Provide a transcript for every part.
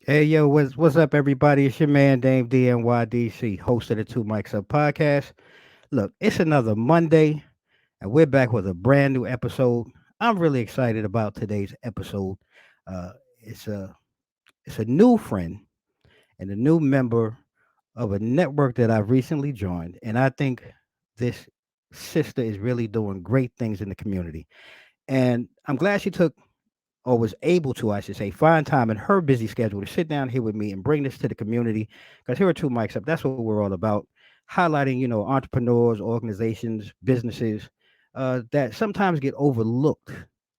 Hey yo, what's up, everybody? It's your man damednydc, host of the Two Mics Up podcast. Look, it's another Monday, and we're back with a brand new episode. I'm really excited about today's episode. Uh, it's a it's a new friend and a new member of a network that I've recently joined, and I think this sister is really doing great things in the community. And I'm glad she took or was able to, I should say, find time in her busy schedule to sit down here with me and bring this to the community. Because here are two mics up. That's what we're all about. Highlighting, entrepreneurs, organizations, businesses that sometimes get overlooked,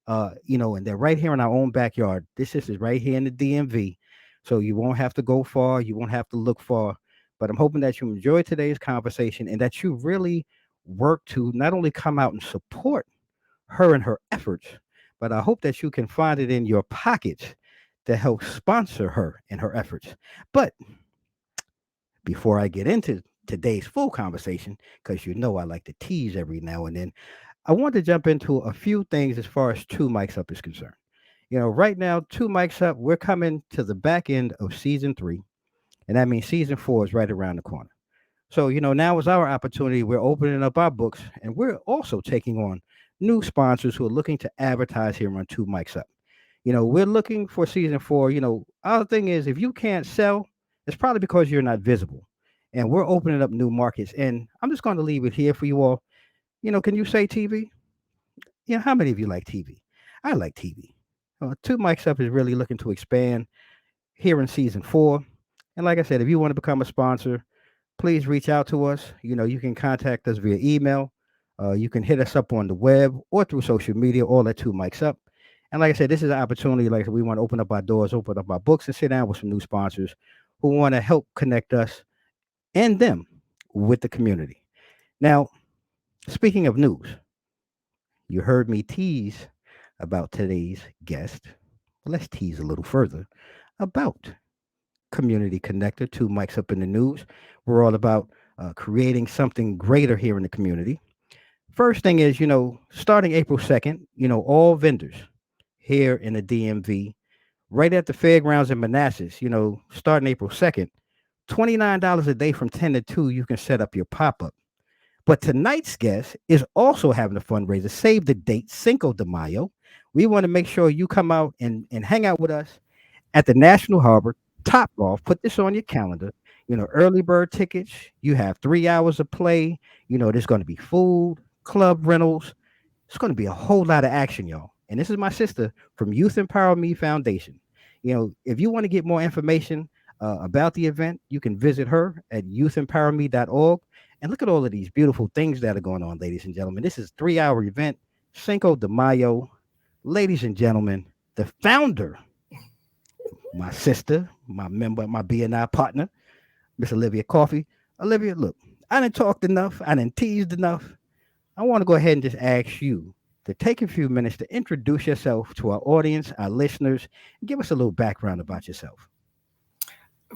and they're right here in our own backyard. This is right here in the DMV. So you won't have to go far. You won't have to look far. But I'm hoping that you enjoy today's conversation and that you really work to not only come out and support her and her efforts, but I hope that you can find it in your pockets to help sponsor her and her efforts. But before I get into today's full conversation, because you know I like to tease every now and then, I want to jump into a few things as far as Two Mics Up is concerned. Right now, Two Mics Up, we're coming to the back end of season 3, and that means season 4 is right around the corner. So, now is our opportunity. We're opening up our books and we're also taking on new sponsors who are looking to advertise here on Two Mics Up. We're looking for season 4. Our thing is if you can't sell, it's probably because you're not visible. And we're opening up new markets. And I'm just going to leave it here for you all. Can you say TV? How many of you like TV? I like TV. Two Mics Up is really looking to expand here in season 4. And like I said, if you want to become a sponsor, please reach out to us. You can contact us via email. You can hit us up on the web or through social media, all at Two Mics Up. And like I said, this is an opportunity. Like I said, we want to open up our doors, open up our books, and sit down with some new sponsors who want to help connect us and them with the community. Now, speaking of news, you heard me tease about today's guest. Let's tease a little further about Community Connector, Two Mics Up in the News. We're all about creating something greater here in the community. First thing is, starting April 2nd, all vendors here in the DMV, right at the fairgrounds in Manassas, starting April 2nd, $29 a day from 10 to 2, you can set up your pop up. But tonight's guest is also having a fundraiser. Save the date, Cinco de Mayo. We want to make sure you come out and hang out with us at the National Harbor Top Golf. Put this on your calendar. Early bird tickets. You have 3 hours of play. There's going to be food, club rentals. It's going to be a whole lot of action, y'all. And this is my sister from YouthEmpowerMe Foundation. If you want to get more information about the event, you can visit her at youthempowerme.org. And look at all of these beautiful things that are going on, ladies and gentlemen. This is a 3 hour event, Cinco de Mayo. Ladies and gentlemen, the founder, my sister, my member, my BNI partner, Miss Olivia Coffey. Olivia, look, I didn't talked enough. I didn't teased enough. I want to go ahead and just ask you to take a few minutes to introduce yourself to our audience, our listeners, and give us a little background about yourself.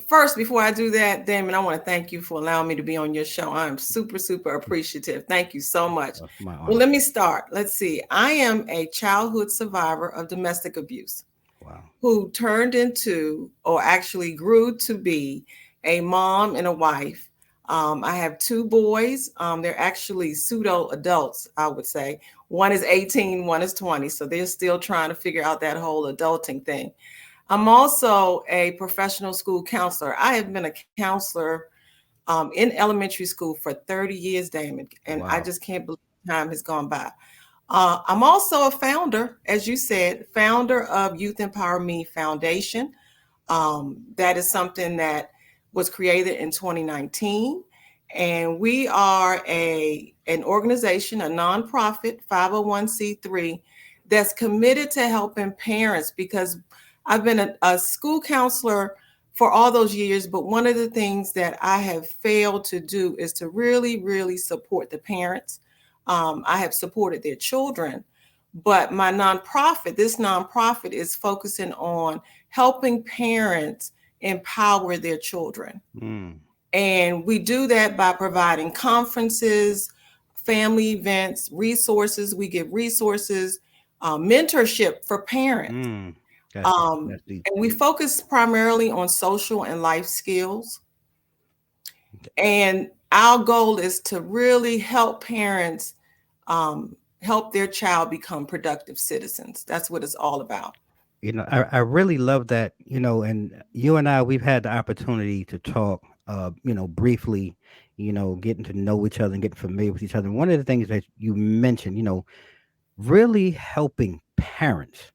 First, before I do that, Damon, I want to thank you for allowing me to be on your show. I'm super, super appreciative. Thank you so much. My Well, honor. let me start. Let's see. I am a childhood survivor of domestic abuse Wow. who turned into, or actually grew to be, a mom and a wife. I have two boys. They're actually pseudo adults, I would say. One is 18, one is 20. So they're still trying to figure out that whole adulting thing. I'm also a professional school counselor. I have been a counselor in elementary school for 30 years, Damon, and I Wow. just can't believe time has gone by. I'm also a founder, as you said, founder of Youth Empower Me Foundation. That is something that was created in 2019. And we are an organization, a nonprofit 501c3 that's committed to helping parents because I've been a school counselor for all those years, but one of the things that I have failed to do is to really, really support the parents. I have supported their children, but this nonprofit is focusing on helping parents empower their children. Mm. And we do that by providing conferences, family events, resources. We give resources, mentorship for parents. Mm. That's deep. That's deep. And we focus primarily on social and life skills. And our goal is to really help parents help their child become productive citizens. That's what it's all about. I really love that, and you and I, we've had the opportunity to talk, briefly, getting to know each other and getting familiar with each other. And one of the things that you mentioned, really helping parents,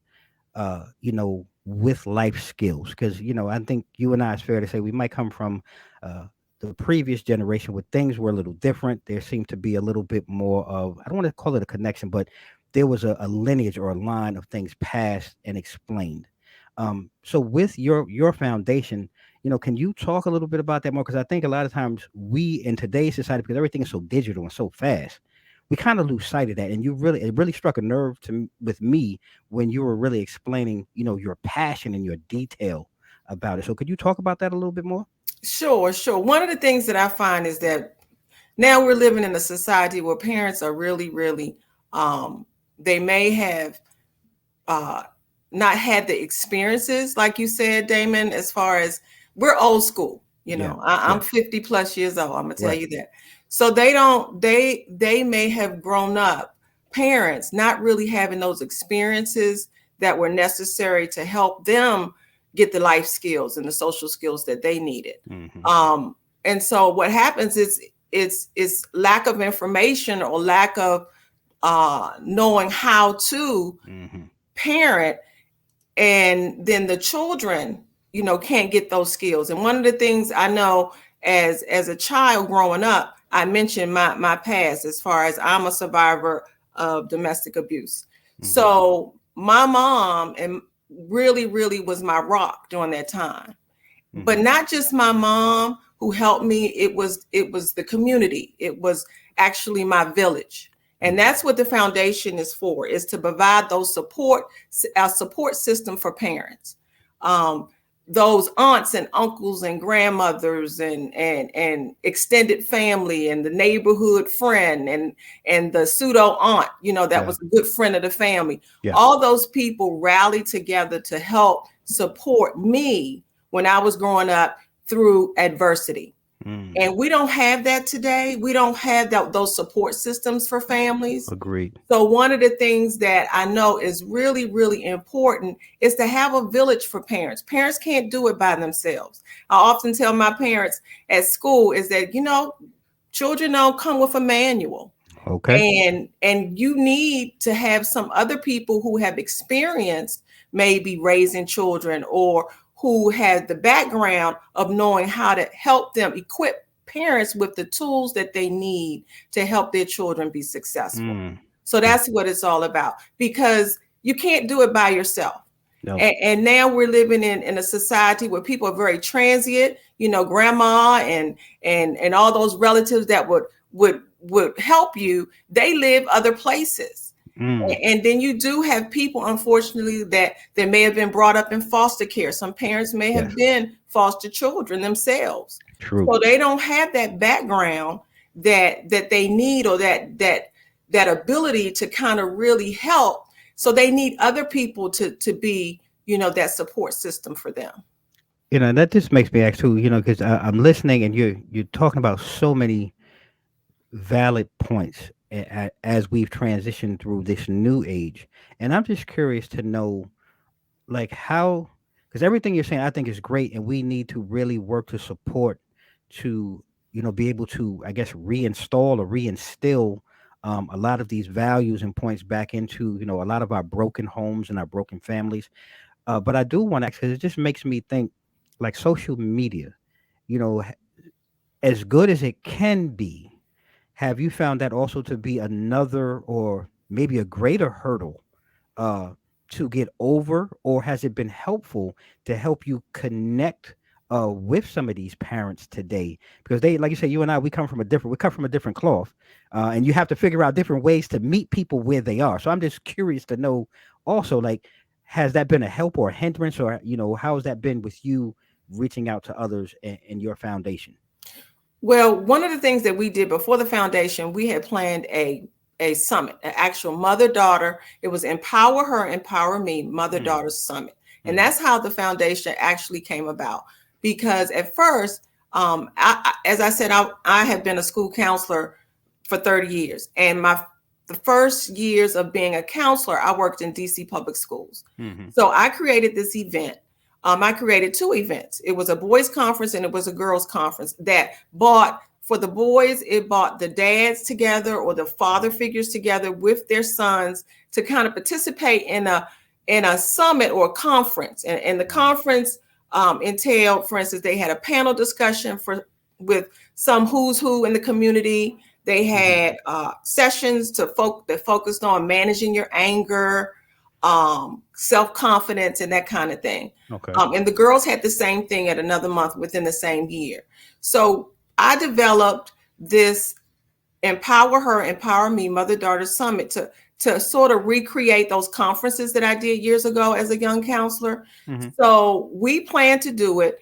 with life skills. Because, I think you and I, it's fair to say, we might come from uh, the previous generation where things were a little different. There seemed to be a little bit more of, I don't want to call it a connection, but there was a lineage or a line of things passed and explained. So with your foundation, can you talk a little bit about that more? Because I think a lot of times we in today's society, because everything is so digital and so fast, we kind of lose sight of that. And it really struck a nerve with me when you were really explaining, your passion and your detail about it. So could you talk about that a little bit more? Sure, sure. One of the things that I find is that now we're living in a society where parents are really, really, they may have uh, not had the experiences, like you said, Damon, as far as we're old school. Yeah. I'm Yeah. 50 plus years old. I'm gonna tell Right. you that. So they may have grown up parents not really having those experiences that were necessary to help them get the life skills and the social skills that they needed. Hmm. And so what happens is it's lack of information or lack of knowing how to Hmm. parent, and then the children can't get those skills. And one of the things I know as a child growing up, I mentioned my past as far as I'm a survivor of domestic abuse. Hmm. So my mom and really really was my rock during that time, but Hmm. not just my mom who helped me. It was the community. It was actually my village. And Hmm. that's what the foundation is for, is to provide those a support system for parents. Um, those aunts and uncles and grandmothers and extended family and the neighborhood friend and the pseudo aunt, that Yeah. was a good friend of the family. Yeah. All those people rallied together to help support me when I was growing up through adversity. Mm. And we don't have that today. We don't have those support systems for families. Agreed. So one of the things that I know is really, really important is to have a village for parents. Parents can't do it by themselves. I often tell my parents at school is that, children don't come with a manual. Okay. And you need to have some other people who have experienced maybe raising children, or who have the background of knowing how to help them equip parents with the tools that they need to help their children be successful. Mm. So Yeah. that's what it's all about, because you can't do it by yourself. No. And now we're living in a society where people are very transient, grandma and all those relatives that would help you. They live other places. Mm. And then you do have people, unfortunately, that may have been brought up in foster care. Some parents may have Yes. been foster children themselves. True. So they don't have that background that they need, or that ability to kind of really help. So they need other people to be, that support system for them. And that just makes me ask too, because I'm listening and you're talking about so many valid points as we've transitioned through this new age. And I'm just curious to know, like, how, because everything you're saying I think is great, and we need to really work to support, to be able to, I guess, reinstall or reinstill a lot of these values and points back into a lot of our broken homes and our broken families. But I do want to ask, because it just makes me think, like, social media, you know h- as good as it can be, have you found that also to be another, or maybe a greater hurdle uh, to get over, or has it been helpful to help you connect with some of these parents today? Because they, like you say, you and I, we come from a different cloth, and you have to figure out different ways to meet people where they are. So I'm just curious to know, also, like, has that been a help or a hindrance, or how has that been with you reaching out to others in your foundation? Well, one of the things that we did before the foundation, we had planned a summit, an actual mother daughter. It was Empower Her, Empower Me Mother Mm. Daughter Summit. And that's how the foundation actually came about. Because at first, as I said, I have been a school counselor for 30 years. And the first years of being a counselor, I worked in DC public schools. Mm-hmm. So I created this event. I created two events. It was a boys conference and it was a girls conference that brought, for the boys, it brought the dads together or the father figures together with their sons to kind of participate in a summit or a conference. And the conference entailed, for instance, they had a panel discussion with some who's who in the community. They had sessions that focused on managing your anger, self-confidence, and that kind of thing. Okay. And the girls had the same thing at another month within the same year. So I developed this EmpowerHer, EmpowerMe Mother-Daughter Summit to sort of recreate those conferences that I did years ago as a young counselor. Mm-hmm. So we plan to do it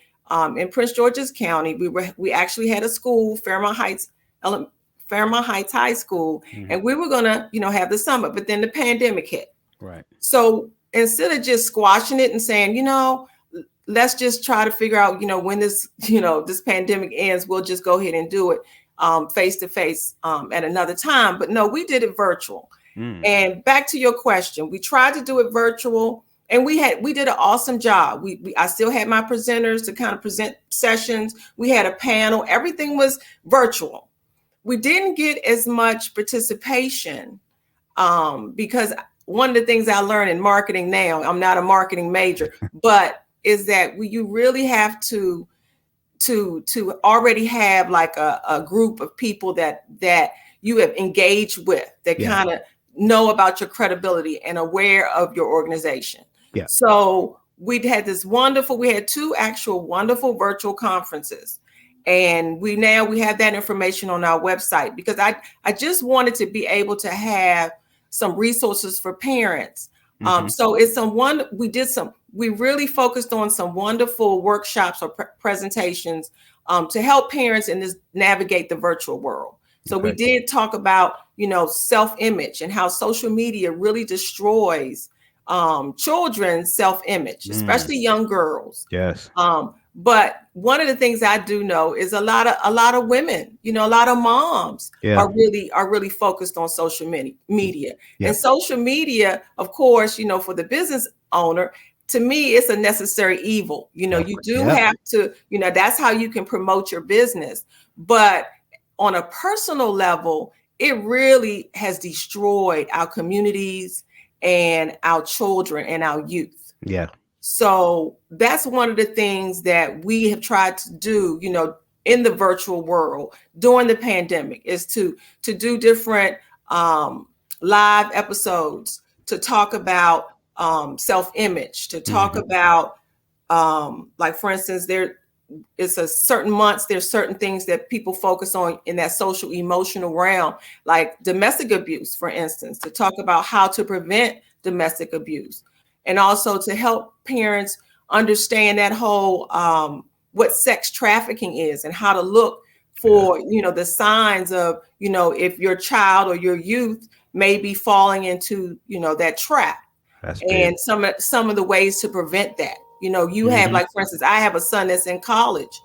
in Prince George's County. We actually had a school, Fairmont Heights High School, and we were gonna, have the summit, but then the pandemic hit. Right. So instead of just squashing it and saying, let's just try to figure out, when this, this pandemic ends, we'll just go ahead and do it face to face at another time. But no, we did it virtual. And back to your question, we tried to do it virtual, and we did an awesome job. I still had my presenters to kind of present sessions. We had a panel. Everything was virtual. We didn't get as much participation because one of the things I learned in marketing now, I'm not a marketing major, but is that you really have to already have like a group of people that you have engaged with, that kind of know about your credibility and aware of your organization. Yeah. So we had two actual wonderful virtual conferences. And we have that information on our website, because I just wanted to be able to have some resources for parents. So it's we really focused on some wonderful workshops or presentations to help parents navigate the virtual world. So we did talk about, self-image and how social media really destroys children's self-image, especially young girls. Yes. But one of the things I do know is a lot of women, a lot of moms are really focused on social media. Yeah. And social media, of course, for the business owner, to me, it's a necessary evil. You do have to, that's how you can promote your business. But on a personal level, it really has destroyed our communities and our children and our youth. Yeah. So that's one of the things that we have tried to do, in the virtual world during the pandemic, is to do different live episodes to talk about self-image, to talk about, like, for instance, it's a certain months, there's certain things that people focus on in that social emotional realm, like domestic abuse, for instance, to talk about how to prevent domestic abuse. And also to help parents understand that whole what sex trafficking is and how to look for, the signs of, if your child or your youth may be falling into, that trap. That's and big. some of the ways to prevent that. You have, like, for instance, I have a son that's in college.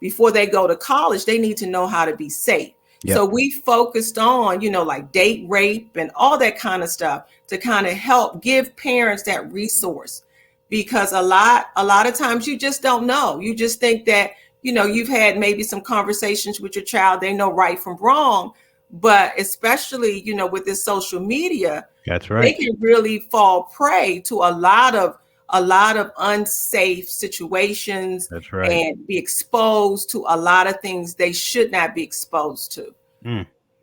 Before they go to college, they need to know how to be safe. Yep. So we focused on, like date rape and all that kind of stuff to kind of help give parents that resource, because a lot of times you just don't know. You just think that, you've had maybe some conversations with your child. They know right from wrong, but especially, with this social media, that's right, they can really fall prey to a lot of unsafe situations. That's right. And be exposed to a lot of things they should not be exposed to.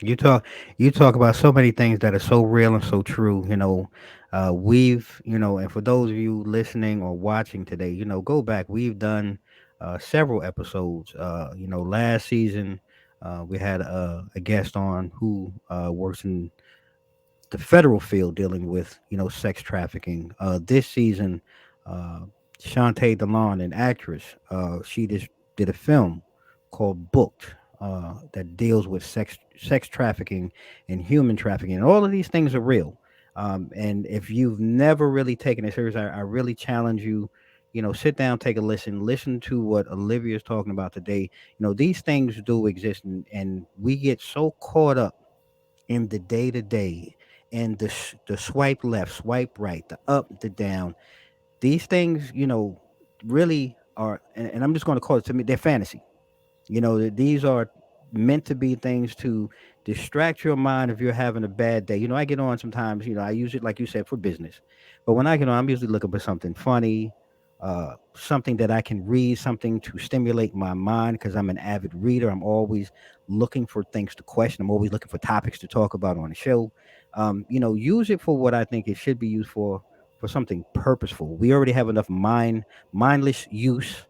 You talk about so many things that are so real and so true. We've, and for those of you listening or watching today, go back. We've done several episodes. Last season we had a guest on who works in the federal field dealing with sex trafficking. This season, Shantae Delon, an actress, she just did a film called Booked that deals with sex trafficking and human trafficking. And all of these things are real. And if you've never really taken it serious, I really challenge you. Sit down, take a listen to what Olivia is talking about today. These things do exist, and we get so caught up in the day to day, and the swipe left, swipe right, the up, the down. These things, really are, and I'm just going to call it, to me, they're fantasy. These are meant to be things to distract your mind if you're having a bad day. I get on sometimes, I use it, like you said, for business. But when I get on, I'm usually looking for something funny, something that I can read, something to stimulate my mind, because I'm an avid reader. I'm always looking for things to question. I'm always looking for topics to talk about on the show. Use it for what I think it should be used for something purposeful. We already have enough mindless use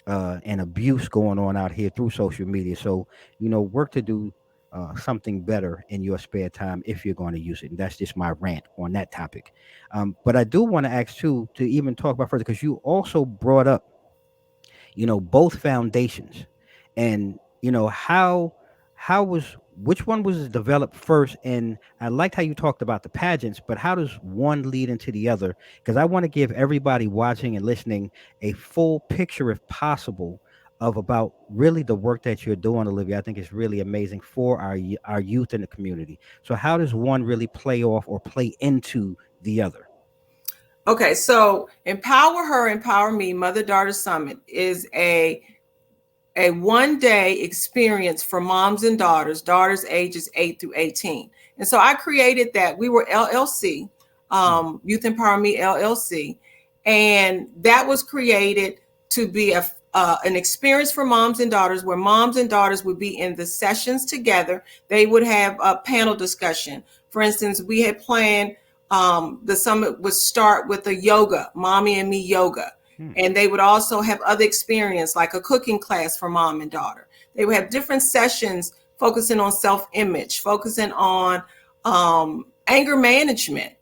and abuse going on out here through social media. So, work to do something better in your spare time if you're going to use it. And that's just my rant on that topic. But I do want to ask too, to even talk about further, because you also brought up, both foundations, and how was which one was developed first. And I liked how you talked about the pageants, but how does one lead into the other? Because I want to give everybody watching and listening a full picture, if possible, of about really the work that you're doing, Olivia. I think it's really amazing for our youth in the community. So how does one really play off or play into the other? Okay, so Empower Her, Empower Me, Mother Daughter Summit is a 1 day experience for moms and daughters ages 8 through 18. And so I created that. We were LLC, Youth Empower Me LLC, and that was created to be an experience for moms and daughters, where moms and daughters would be in the sessions together. They would have a panel discussion. For instance, we had planned the summit would start with a yoga, Mommy and Me yoga. And they would also have other experience, like a cooking class for mom and daughter. They would have different sessions focusing on self-image, focusing on anger management,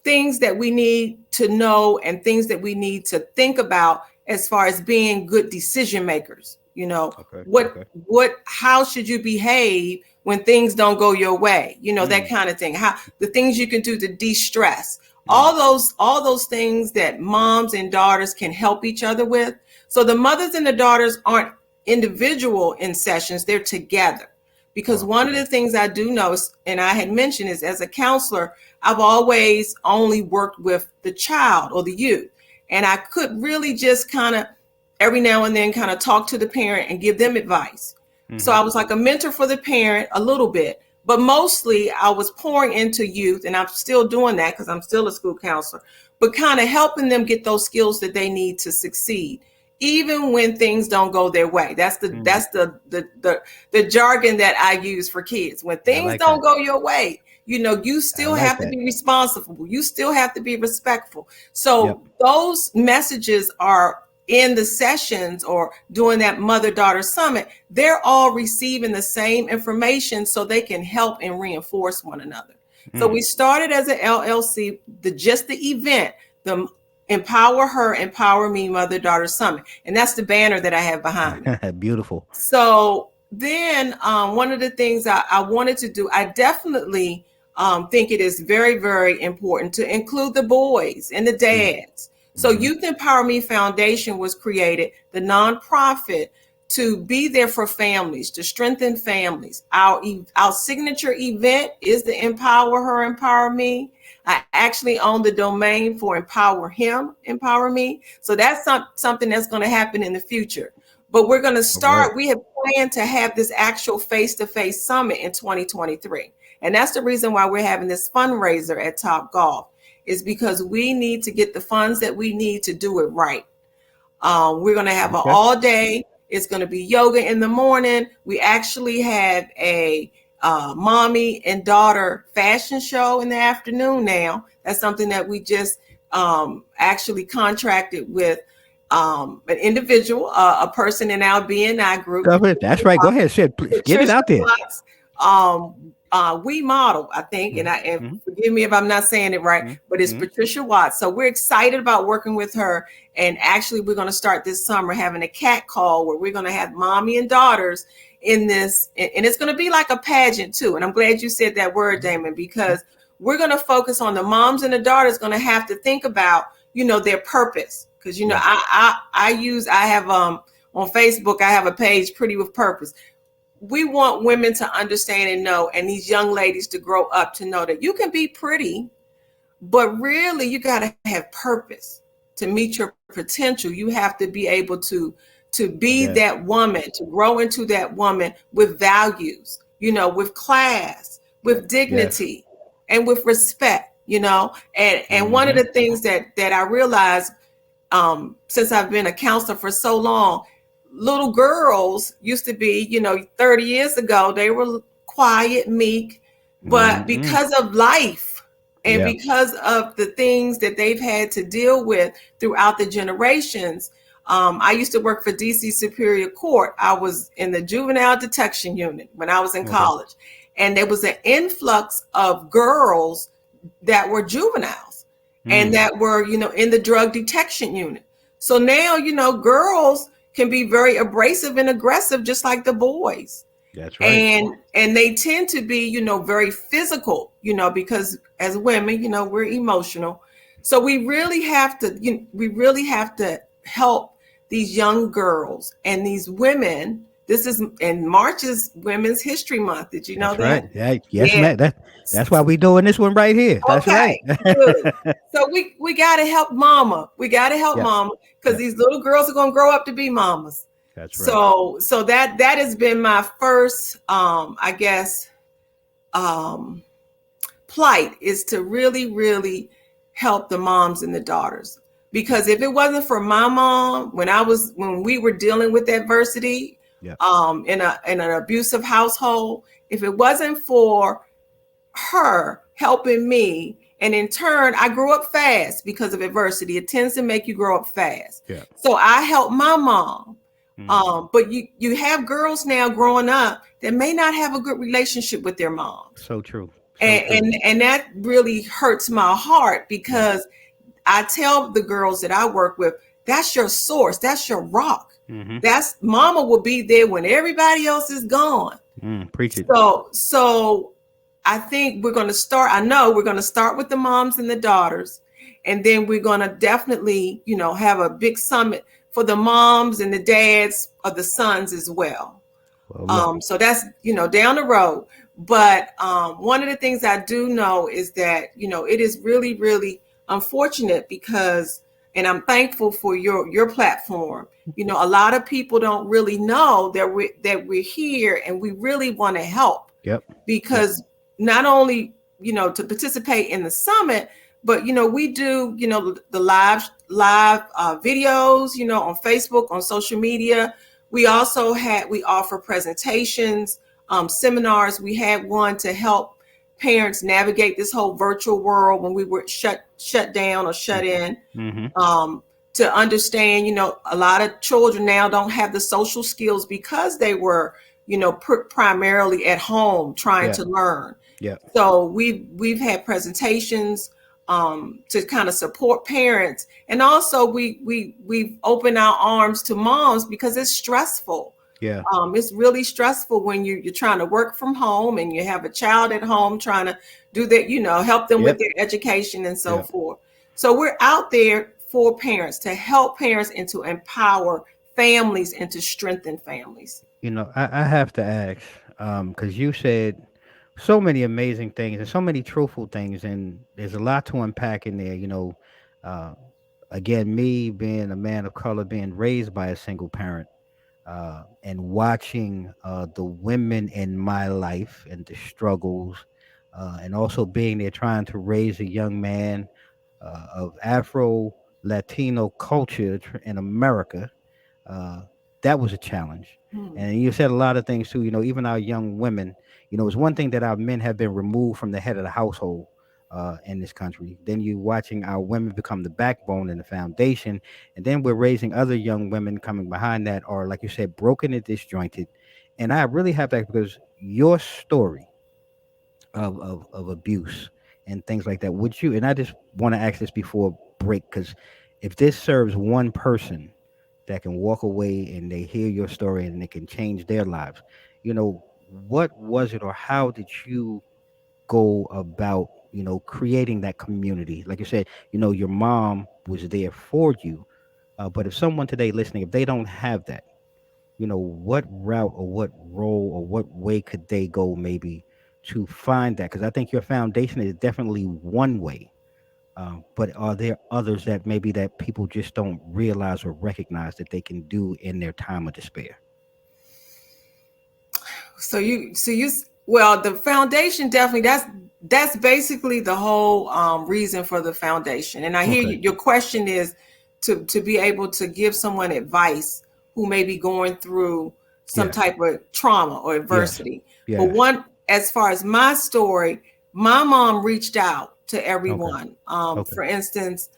things that we need to know and things that we need to think about as far as being good decision makers. How should you behave when things don't go your way? That kind of thing. How the things you can do to de-stress. All those things that moms and daughters can help each other with. So the mothers and the daughters aren't individual in sessions, they're together. Because one of the things I do know, and I had mentioned, is as a counselor, I've always only worked with the child or the youth. And I could really just kind of every now and then kind of talk to the parent and give them advice. So I was like a mentor for the parent a little bit, but mostly I was pouring into youth, and I'm still doing that because I'm still a school counselor, but kind of helping them get those skills that they need to succeed, even when things don't go their way. That's the jargon that I use for kids. When things don't go your way, you still have to be responsible. You still have to be respectful. So those messages are in the sessions or doing that mother-daughter summit. They're all receiving the same information so they can help and reinforce one another. So we started as an LLC, the event, the Empower Her, Empower Me Mother-Daughter Summit. And that's the banner that I have behind me. Beautiful. So then one of the things I wanted to do, I definitely think it is very, very important to include the boys and the dads. So Youth Empower Me Foundation was created, the nonprofit, to be there for families, to strengthen families. Our signature event is the Empower Her, Empower Me. I actually own the domain for Empower Him, Empower Me. So that's something that's going to happen in the future. But we're going to start, we have planned to have this actual face-to-face summit in 2023. And that's the reason why we're having this fundraiser at Top Golf, is because we need to get the funds that we need to do it right. We're going to have an all day. It's going to be yoga in the morning. We actually have a mommy and daughter fashion show in the afternoon now. That's something that we just actually contracted with an individual, a person in our BNI group. That's right. Go ahead, Sid. Please get it out there. We model, I think, and forgive me if I'm not saying it right, but it's Patricia Watts. So we're excited about working with her. And actually, we're going to start this summer having a cat call where we're going to have mommy and daughters in this. And it's going to be like a pageant, too. And I'm glad you said that word, Damon, because we're going to focus on the moms and the daughters going to have to think about, their purpose. Because, Yeah. I have, on Facebook, I have a page, Pretty with Purpose. We want women to understand and know, and these young ladies to grow up to know that you can be pretty, but really you got to have purpose to meet your potential. You have to be able to be Yeah. that woman, to grow into that woman with values, with class, with Yes. dignity, and with respect, and one of Mm-hmm. the things that I realized, since I've been a counselor for so long, little girls used to be, 30 years ago, they were quiet, meek, but Mm-hmm. because of life and Yeah. because of the things that they've had to deal with throughout the generations. I used to work for DC Superior Court. I was in the juvenile detection unit when I was in Okay. college, and there was an influx of girls that were juveniles and Mm. that were, in the drug detection unit. So now, girls can be very abrasive and aggressive, just like the boys. That's right. And they tend to be, very physical, because as women, we're emotional. So we really have to help these young girls and these women. This is, and March is Women's History Month. Did you know That's right. that? Yeah. Yes, Yeah. man. That's why we doing this one right here. That's right. Okay, good. So we got to help mama. We got to help Yep. mama, because Yep. these little girls are going to grow up to be mamas. That's right. So that has been my first, I guess, um, plight, is to really help the moms and the daughters. Because if it wasn't for my mom, when we were dealing with adversity, Yep. in an abusive household, if it wasn't for her helping me, and in turn I grew up fast because of adversity. It tends to make you grow up fast. Yeah. So I helped my mom. Mm. But you have girls now growing up that may not have a good relationship with their moms, So true. So and true. and, and that really hurts my heart, Yeah. because I tell the girls that I work with, that's your source, that's your rock. Mm-hmm. That's mama will be there when everybody else is gone. Preach it. So I think we're going to start. I know we're going to start with the moms and the daughters, and then we're going to definitely, have a big summit for the moms and the dads of the sons as well. Well, look. So that's, down the road. But one of the things I do know is that, it is really unfortunate, because, and I'm thankful for your platform. A lot of people don't really know that we're here, and we really want to help, Yep. Yep. because not only, to participate in the summit, but we do, the live videos, on Facebook, on social media. We also we offer presentations, seminars. We had one to help parents navigate this whole virtual world when we were shut down or shut in. Mm-hmm. um, to understand, a lot of children now don't have the social skills because they were, primarily at home trying Yeah. to learn. Yeah. So we've had presentations, to kind of support parents, and also we've opened our arms to moms, because it's stressful. Yeah. It's really stressful when you're trying to work from home and you have a child at home trying to do that, help them with Yep. their education and so Yeah. forth. So we're out there for parents, to help parents and to empower families and to strengthen families. I have to ask, because you said so many amazing things and so many truthful things, and there's a lot to unpack in there. Uh, again, me being a man of color, being raised by a single parent, and watching the women in my life and the struggles, and also being there trying to raise a young man of Afro Latino culture in America. uh, that was a challenge. Hmm. And you said a lot of things too. Even our young women. It's one thing that our men have been removed from the head of the household in this country. Then you watching our women become the backbone and the foundation, and then we're raising other young women coming behind that are, like you said, broken and disjointed. And I really have that because your story of abuse and things like that. Would you? And I just want to ask this before break, because if this serves one person that can walk away and they hear your story and it can change their lives, what was it, or how did you go about creating that community. Like you said, your mom was there for you. But if someone today listening, if they don't have that, what route or what role or what way could they go maybe to find that? Because I think your foundation is definitely one way. But are there others that maybe that people just don't realize or recognize that they can do in their time of despair? Well, the foundation definitely, that's basically the whole reason for the foundation. And I hear Okay. your question is to be able to give someone advice who may be going through some Yes. type of trauma or Yes. adversity. But Yes. one, as far as my story, my mom reached out to Okay. everyone. Okay. For instance,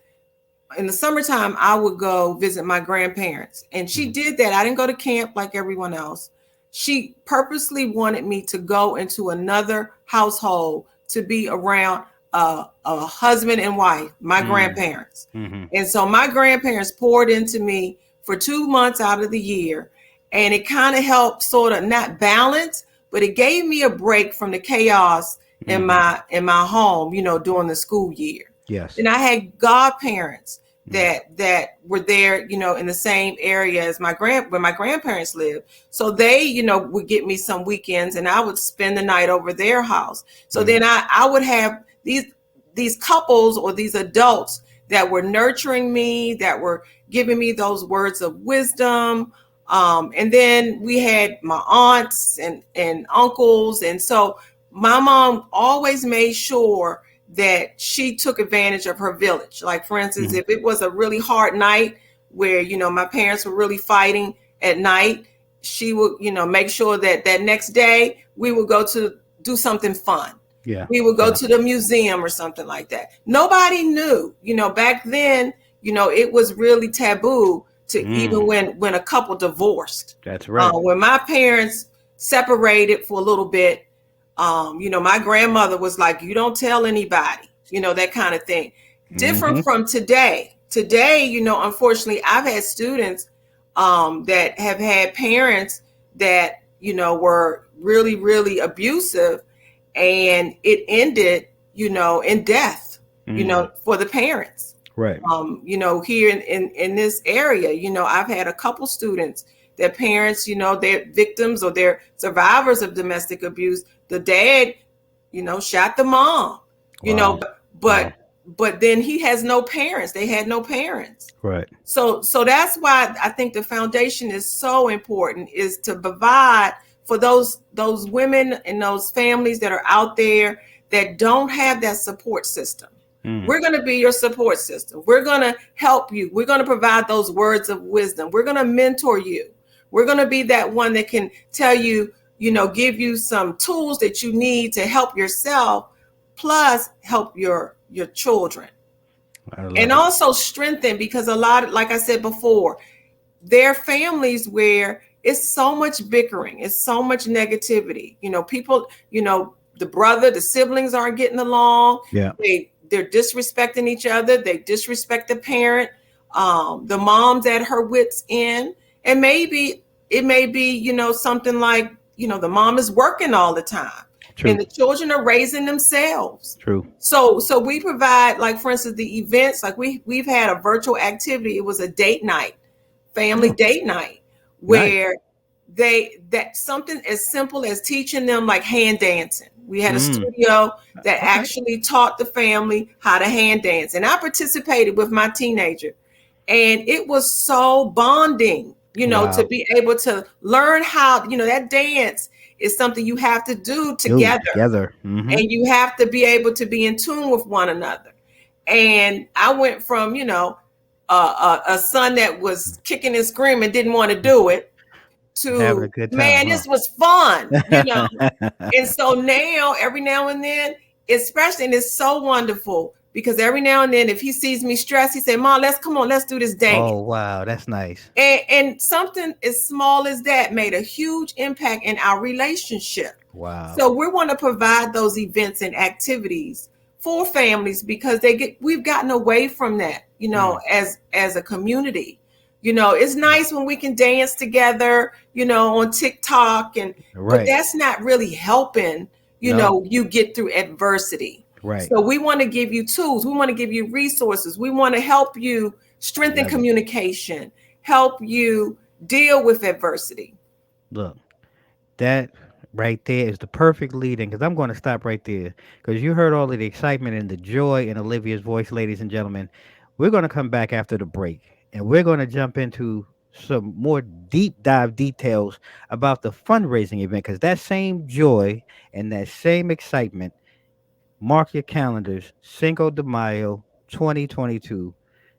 in the summertime, I would go visit my grandparents. And she Mhm. did that. I didn't go to camp like everyone else. She purposely wanted me to go into another household to be around a husband and wife, my Mm. grandparents. Mhm. And so my grandparents poured into me for 2 months out of the year. And it kind of helped sort of not balance, but it gave me a break from the chaos in Mhm. my home, during the school year. Yes. And I had godparents Mm. that were there, in the same area as where my grandparents lived. So they, would get me some weekends and I would spend the night over their house. So Mm. then I would have these couples or these adults that were nurturing me, that were giving me those words of wisdom. And then we had my aunts and uncles. And so my mom always made sure that she took advantage of her village. Like, for instance, Mhm. if it was a really hard night where, my parents were really fighting at night, she would, make sure that that next day we would go to do something fun. Yeah. We would go Yeah. to the museum or something like that. Nobody knew, back then, it was really taboo to even Mm. when a couple divorced. That's right. When my parents separated for a little bit, my grandmother was like, you don't tell anybody, that kind of thing. Different Mhm. from today. Today, unfortunately, I've had students that have had parents that, were really, really abusive, and it ended, in death, Mm. for the parents. Right. Here in this area, I've had a couple students, their parents, they're victims or they're survivors of domestic abuse. The dad, shot the mom, Wow. Wow. but then he has no parents. They had no parents. Right. So that's why I think the foundation is so important, is to provide for those women and those families that are out there that don't have that support system. Mm. We're going to be your support system. We're going to help you. We're going to provide those words of wisdom. We're going to mentor you. We're going to be that one that can tell you, give you some tools that you need to help yourself, plus help your children. I And love it. also strengthen, because a lot, like I said before, there are families where it's so much bickering, it's so much negativity. People, the siblings aren't getting along. Yeah. They're disrespecting each other. They disrespect the parent. The mom's at her wits' end, and maybe it may be, something like, the mom is working all the time, True. and the children are raising themselves. True. So we provide, like, for instance, the events, like we've had a virtual activity. It was a date night, family Oh, date night, nice. where that something as simple as teaching them like hand dancing. We had a Mm. studio that Okay. actually taught the family how to hand dance, and I participated with my teenager, and it was so bonding, to Wow. be able to learn how, that dance is something you have to do Do together, together. Mm-hmm. and you have to be able to be in tune with one another. And I went from, a son that was kicking and screaming, didn't want to do it, Having a to, good time, man, huh? this was fun. And so now, every now and then, especially, and it's so wonderful, because every now and then, if he sees me stressed, he say, Mom, let's do this dance. Oh, wow. That's nice. And something as small as that made a huge impact in our relationship. Wow. So we want to provide those events and activities for families, because we've gotten away from that, Mm. as a community. It's nice when we can dance together, on TikTok, but Right. that's not really helping, No. you get through adversity. Right. So we want to give you tools. We want to give you resources. We want to help you strengthen Love it. communication, help you deal with adversity. Look, that right there is the perfect lead in because I'm going to stop right there because you heard all of the excitement and the joy in Olivia's voice, ladies and gentlemen. We're going to come back after the break and we're going to jump into some more deep dive details about the fundraising event because that same joy and that same excitement, mark your calendars, Cinco de Mayo 2022,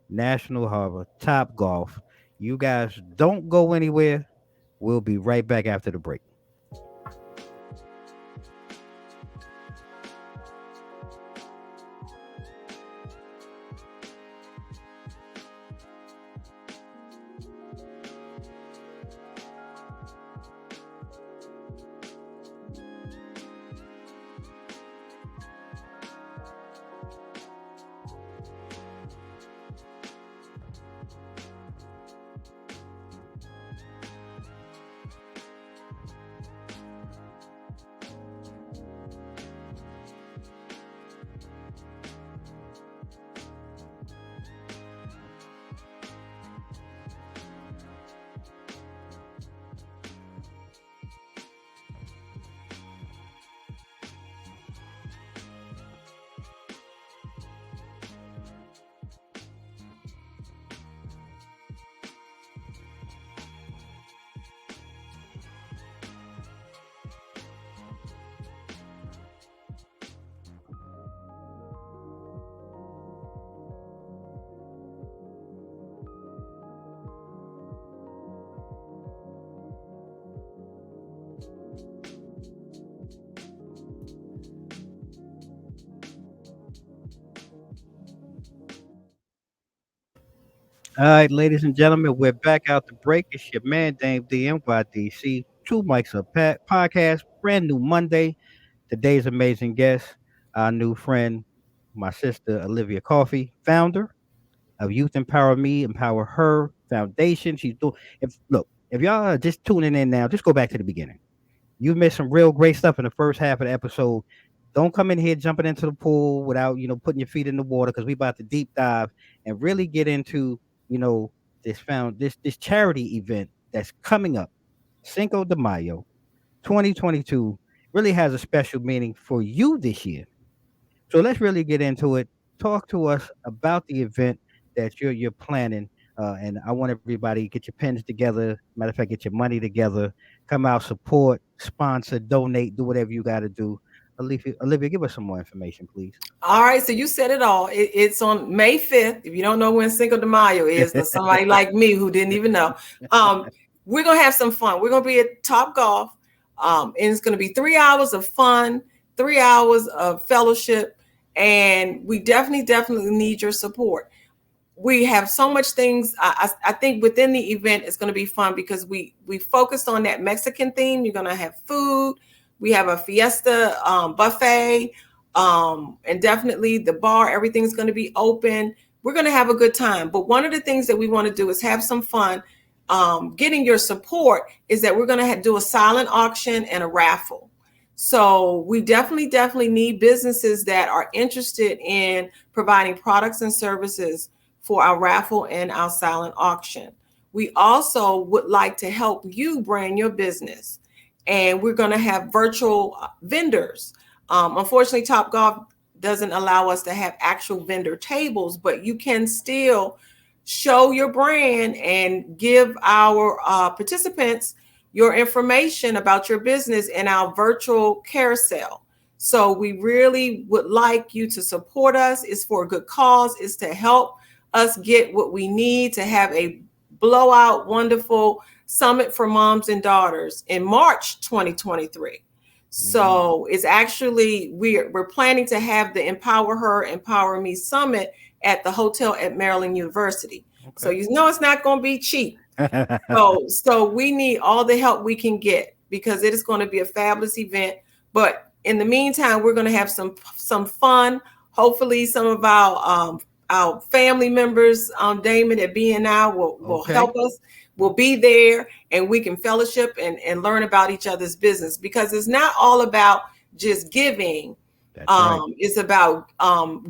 National Harbor, Top Golf. You guys don't go anywhere. We'll be right back after the break. All right, ladies and gentlemen, we're back out the break. It's your man, Dame DMYDC. Two Mics Up Podcast, brand new Monday. Today's amazing guest, our new friend, my sister, Olivia Coffey, founder of Youth Empower Me, Empower Her Foundation. She's doing, if y'all are just tuning in now, just go back to the beginning. You missed some real great stuff in the first half of the episode. Don't come in here jumping into the pool without, putting your feet in the water because we about to deep dive and really get into, you know, this charity event that's coming up, Cinco de Mayo, 2022, really has a special meaning for you this year. So let's really get into it. Talk to us about the event that you're planning. And I want everybody to get your pens together. Matter of fact, get your money together. Come out, support, sponsor, donate, do whatever you got to do. Olivia, give us some more information, please. All right, so you said it all. It's on May 5th. If you don't know when Cinco de Mayo is, or somebody like me who didn't even know, we're going to have some fun. We're going to be at Top Golf, and it's going to be 3 hours of fun, 3 hours of fellowship, and we definitely need your support. We have so much things. I think within the event it's going to be fun because we focused on that Mexican theme. You're going to have food. We have a fiesta buffet, and definitely the bar. Everything's going to be open. We're going to have a good time. But one of the things that we want to do is have some fun. Getting your support is that we're going to do a silent auction and a raffle. So we definitely need businesses that are interested in providing products and services for our raffle and our silent auction. We also would like to help you brand your business. And we're going to have virtual vendors. Unfortunately, Topgolf doesn't allow us to have actual vendor tables, but you can still show your brand and give our participants your information about your business in our virtual carousel. So we really would like you to support us. It's for a good cause. It's to help us get what we need to have a blowout, wonderful summit for moms and daughters in March 2023. So it's actually, we're planning to have the EmpowerHer, EmpowerMe Summit at the hotel at Maryland University. Okay. So you know it's not going to be cheap. So we need all the help we can get because it is going to be a fabulous event. But in the meantime, we're going to have some fun. Hopefully, some of our family members, Damon at BNI will help us. We'll be there and we can fellowship and learn about each other's business because it's not all about just giving. That's right. It's about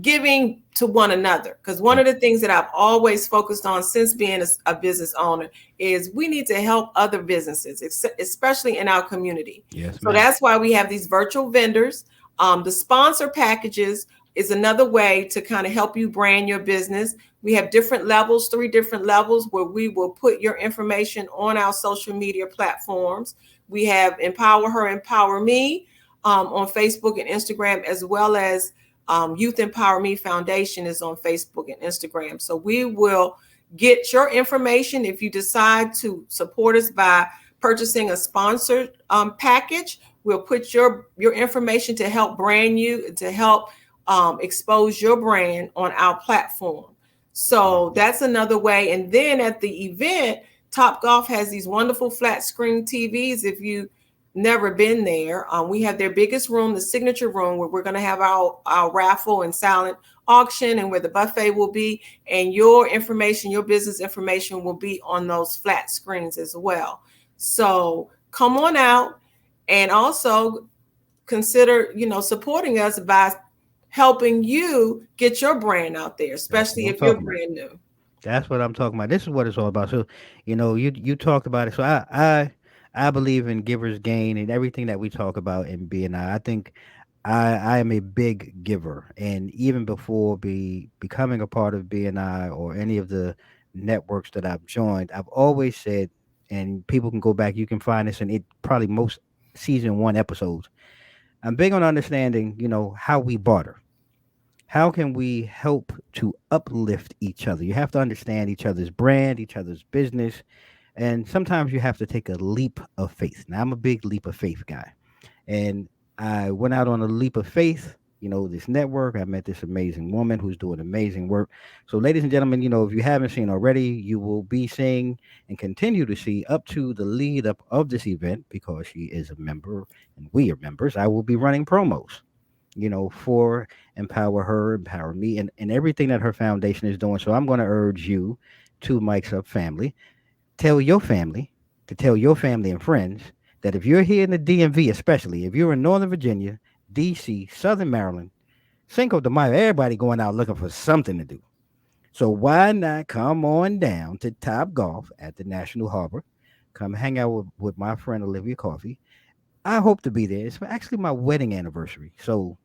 giving to one another. Because one of Yep. the things that I've always focused on since being a business owner is we need to help other businesses, especially in our community. Yes, So ma'am. that's why we have these virtual vendors. The sponsor packages is another way to kind of help you brand your business. We have different levels, 3 different levels, where we will put your information on our social media platforms. We have EmpowerHer, Empower Me, on Facebook and Instagram, as well as YouthEmpowerMe Foundation is on Facebook and Instagram. So we will get your information if you decide to support us by purchasing a sponsored package. We'll put your information to help brand you, to help expose your brand on our platform. So Mhm. that's another way. And then at the event, Top Golf has these wonderful flat screen TVs. If you never been there, we have their biggest room, the signature room, where we're going to have our raffle and silent auction, and where the buffet will be, and your information, your business information, will be on those flat screens as well. So come on out, and also consider, supporting us by helping you get your brand out there, That's what especially I'm if you're talking about. brand new. That's what I'm talking about. This is what it's all about. So, you talked about it. So I believe in givers gain and everything that we talk about in BNI. I think I am a big giver, and even before becoming a part of BNI or any of the networks that I've joined, I've always said, and people can go back. You can find this in it probably most season 1 episodes. I'm big on understanding, how we barter. How can we help to uplift each other? You have to understand each other's brand, each other's business, and sometimes you have to take a leap of faith. Now, I'm a big leap of faith guy, and I went out on a leap of faith. This network. I met this amazing woman who's doing amazing work. So, ladies and gentlemen, if you haven't seen already, you will be seeing and continue to see up to the lead up of this event because she is a member and we are members. I will be running promos, for Empower Her, Empower Me, and everything that her foundation is doing. So I'm going to urge you, to Mike's Up family, tell your family to tell your family and friends that if you're here in the DMV, especially if you're in Northern Virginia, DC, Southern Maryland, Cinco de Mayo, everybody going out looking for something to do. So why not come on down to Top Golf at the National Harbor? Come hang out with my friend Olivia Coffey. I hope to be there. It's actually my wedding anniversary. So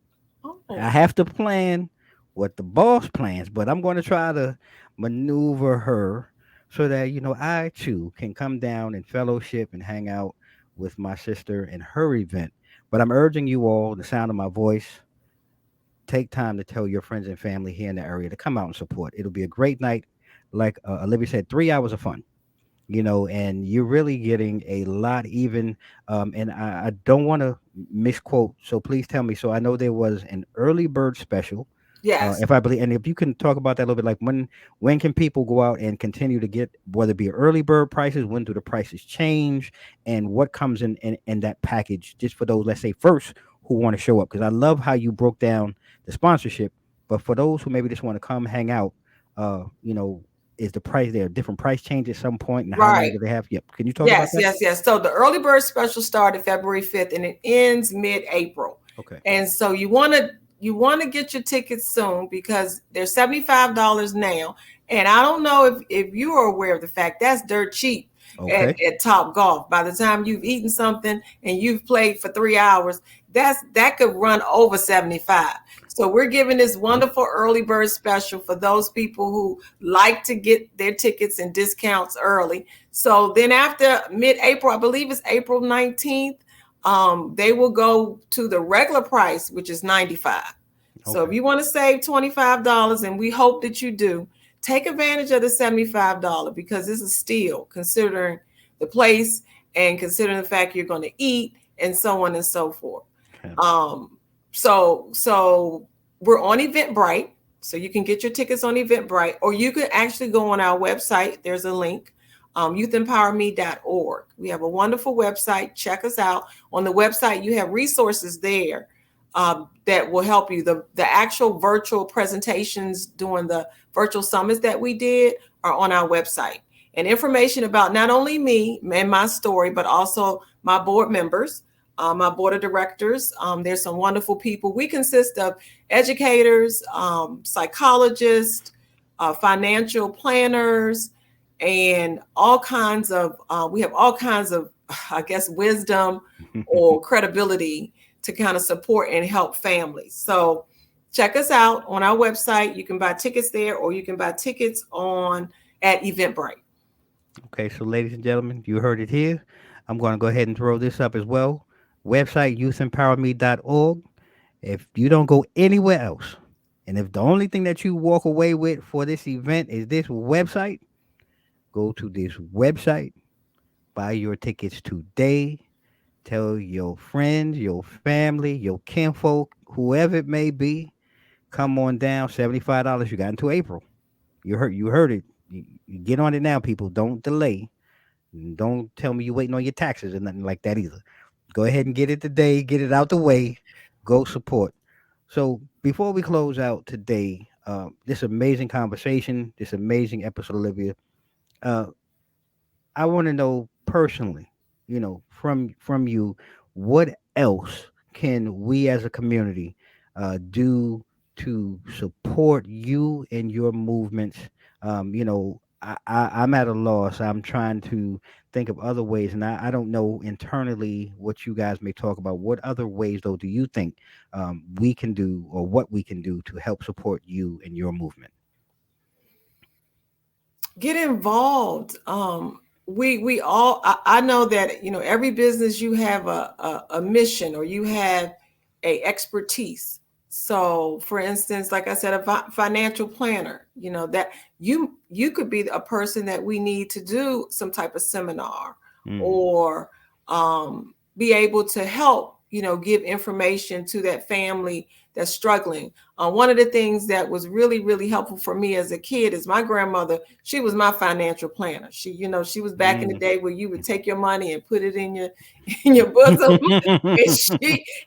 I Oh, have to plan what the boss plans, but I'm going to try to maneuver her so that I too can come down and fellowship and hang out with my sister in her event. But I'm urging you all, the sound of my voice, take time to tell your friends and family here in the area to come out and support. It'll be a great night. Like Olivia said, 3 hours of fun, and you're really getting a lot even. And I don't want to misquote, so please tell me. So I know there was an early bird special, yes. if I believe, and if you can talk about that a little bit, like when can people go out and continue to get, whether it be early bird prices, when do the prices change, and what comes in that package, just for those, let's say, first who want to show up, because I love how you broke down the sponsorship, but for those who maybe just want to come hang out, uh, you know, is the price there a different price change at some point, and how long Right. do they have? Yep. Can you talk about Yes, that? yes, yes. So the early bird special started February 5th and it ends mid-April. Okay. And so you want to get your tickets soon because they're $75 now. And I don't know if you are aware of the fact that's dirt cheap Okay. at Top Golf. By the time you've eaten something and you've played for 3 hours, that could run over 75. So we're giving this Yep. wonderful early bird special for those people who like to get their tickets and discounts early. So then after mid-April, I believe it's April 19th, they will go to the regular price, which is 95. So if Okay. you want to save $25, and we hope that you do, take advantage of the $75 because this is steal considering the place and considering the fact you're going to eat and so on and so forth. Okay. Um, so we're on Eventbrite, so you can get your tickets on Eventbrite, or you can actually go on our website. There's a link, youthempowerme.org. We have a wonderful website. Check us out. On the website, you have resources there that will help you. The actual virtual presentations during the virtual summits that we did are on our website. And information about not only me and my story, but also my board members, my board of directors. There's some wonderful people. We consist of educators, psychologists, financial planners, and all kinds of, we have all kinds of, I guess, wisdom or credibility to kind of support and help families. So check us out on our website. You can buy tickets there, or you can buy tickets on at Eventbrite. Okay, so ladies and gentlemen, you heard it here. I'm going to go ahead and throw this up as well. Website youthempowerme.org. If you don't go anywhere else, and if the only thing that you walk away with for this event is this website, go to this website, buy your tickets today. Tell your friends, your family, your kinfolk, whoever it may be, come on down. $75. You got until April. You heard it. You get on it now, people. Don't delay. Don't tell me you waiting on your taxes or nothing like that either. Go ahead and get it today. Get it out the way. Go support. So before we close out today, this amazing conversation, this amazing episode, Olivia. Uh, I want to know personally, from you, what else can we as a community do to support you and your movements? I'm at a loss. I'm trying to think of other ways, and I don't know internally what you guys may talk about. What other ways, though, do you think we can do, or what we can do to help support you and your movement? Get involved. We all, I know that, every business, you have a mission, or you have a expertise. So for instance, like I said, a financial planner, that you could be a person that we need to do some type of seminar, Mm. or be able to help, give information to that family that's struggling. One of the things that was really, really helpful for me as a kid is my grandmother. She was my financial planner. She was back in the Mm. day where you would take your money and put it in your in your bosom,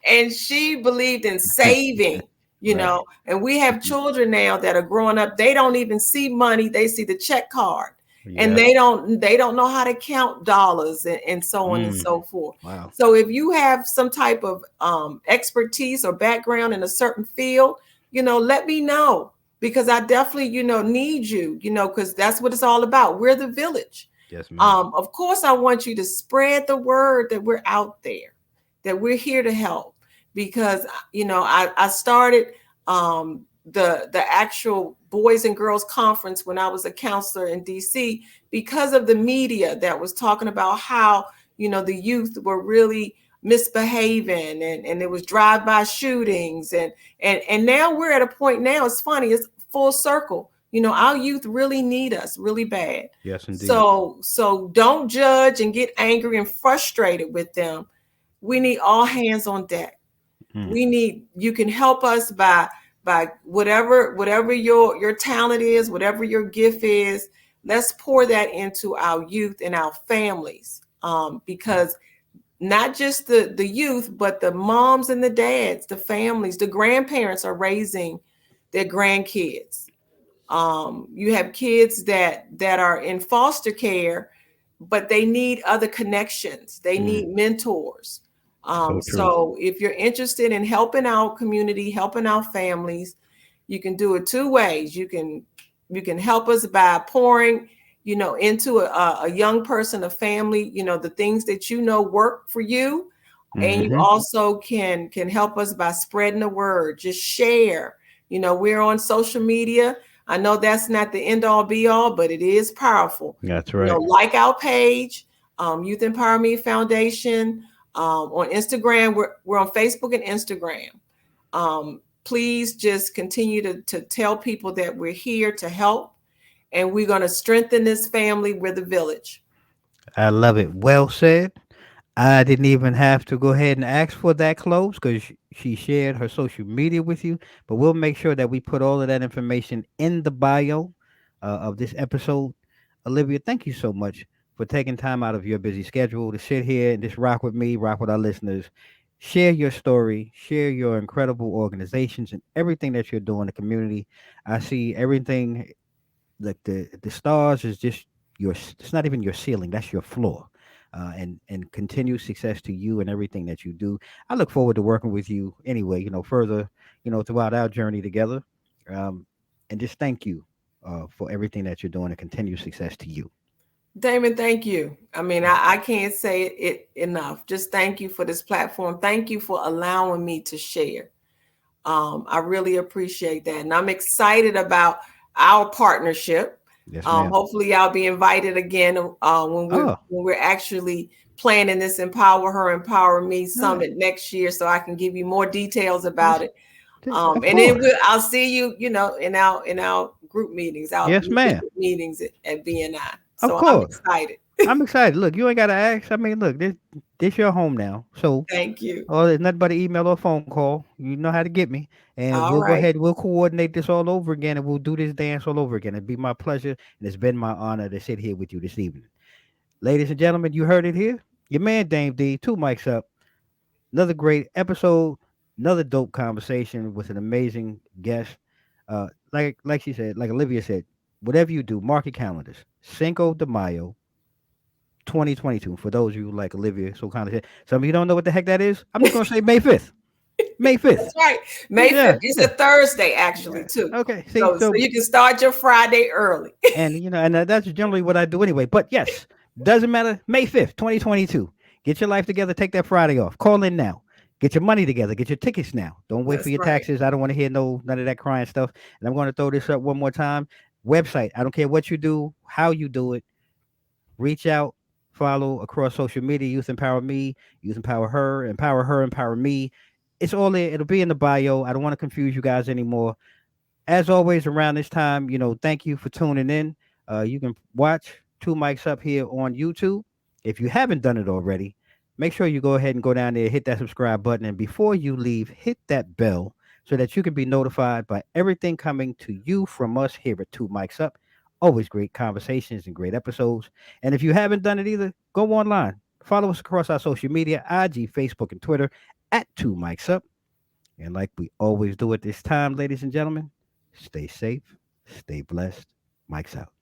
and she believed in saving. Right. And we have children now that are growing up. They don't even see money; they see the check card, and Yep. they don't know how to count dollars, and so on and Mm. so forth. Wow. So if you have some type of expertise or background in a certain field, let me know, because I definitely, need you, because that's what it's all about. We're the village. Yes, ma'am. Of course, I want you to spread the word that we're out there, that we're here to help, because I started the actual Boys and Girls Conference when I was a counselor in DC, because of the media that was talking about how the youth were really misbehaving, and it was drive-by shootings, and now we're at a point now. It's funny, it's full circle. Our youth really need us really bad. Yes, indeed. So don't judge and get angry and frustrated with them. We need all hands on deck. Mm. You can help us by whatever your talent is, whatever your gift is. Let's pour that into our youth and our families, because not just the youth, but the moms and the dads, the families, the grandparents are raising their grandkids. You have kids that are in foster care, but they need other connections. They Mm. need mentors. So true. So if you're interested in helping our community, helping our families, you can do it two ways. You can help us by pouring, into a young person, a family, the things that work for you. And you Hmm. also can help us by spreading the word. Just share. We're on social media. I know that's not the end all be all, but it is powerful. That's right. Like our page, Youth Empower Me Foundation. On Instagram, we're on Facebook and Instagram. Please just continue to tell people that we're here to help, and we're going to strengthen this family. We're the village. I love it. Well said. I didn't even have to go ahead and ask for that close because she shared her social media with you. But we'll make sure that we put all of that information in the bio of this episode. Olivia, thank you so much for taking time out of your busy schedule to sit here and just rock with me, rock with our listeners. Share your story, share your incredible organizations and everything that you're doing in the community. I see everything like the stars is just it's not even your ceiling, that's your floor. and continued success to you and everything that you do. I look forward to working with you anyway. Further, throughout our journey together. Um, and just thank you for everything that you're doing and continued success to you. Damon, thank you. I mean, I can't say it enough. Just thank you for this platform. Thank you for allowing me to share. I really appreciate that. And I'm excited about our partnership. Yes, ma'am. Hopefully I'll be invited again Oh, when we're actually planning this Empower Her, Empower Me yeah. summit next year, so I can give you more details about Yes, it. of And then course. I'll see you, in our group meetings, our Yes, ma'am. leadership meetings at BNI. Of So I'm course. excited. I'm excited. Look, you ain't gotta ask. I mean, look, this your home now. So Thank you. there's nothing but an email or phone call. You know how to get me. And All we'll go right. ahead, we'll coordinate this all over again and we'll do this dance all over again. It'd be my pleasure and it's been my honor to sit here with you this evening. Ladies and gentlemen, you heard it here. Your man Dame D, two mics up. Another great episode, another dope conversation with an amazing guest. Like she said, like Olivia said, whatever you do, mark your calendars. Cinco de Mayo, 2022. For those of you like Olivia, so kind of said, some of you don't know what the heck that is. I'm just gonna say May 5th. May 5th. That's right. May Yeah, 5th. It's yeah, a Thursday, actually, yeah. too. Okay. See, So so you can start your Friday early. and that's generally what I do anyway. But yes, doesn't matter. May 5th, 2022. Get your life together. Take that Friday off. Call in now. Get your money together. Get your tickets now. Don't wait for That's your right. taxes. I don't want to hear none of that crying stuff. And I'm going to throw this up one more time. Website. I don't care what you do, how you do it. Reach out, follow across social media. Youth Empower Me, Youth Empower Her, Empower Her, Empower Me. It's all there. It'll be in the bio. I don't want to confuse you guys anymore. As always, around this time, thank you for tuning in. You can watch Two Mics Up here on YouTube. If you haven't done it already, make sure you go ahead and go down there, hit that subscribe button, and before you leave, hit that bell so that you can be notified by everything coming to you from us here at Two Mics Up. Always great conversations and great episodes. And if you haven't done it either, go online. Follow us across our social media, IG, Facebook, and Twitter at Two Mics Up. And like we always do at this time, ladies and gentlemen, stay safe, stay blessed. Mike's out.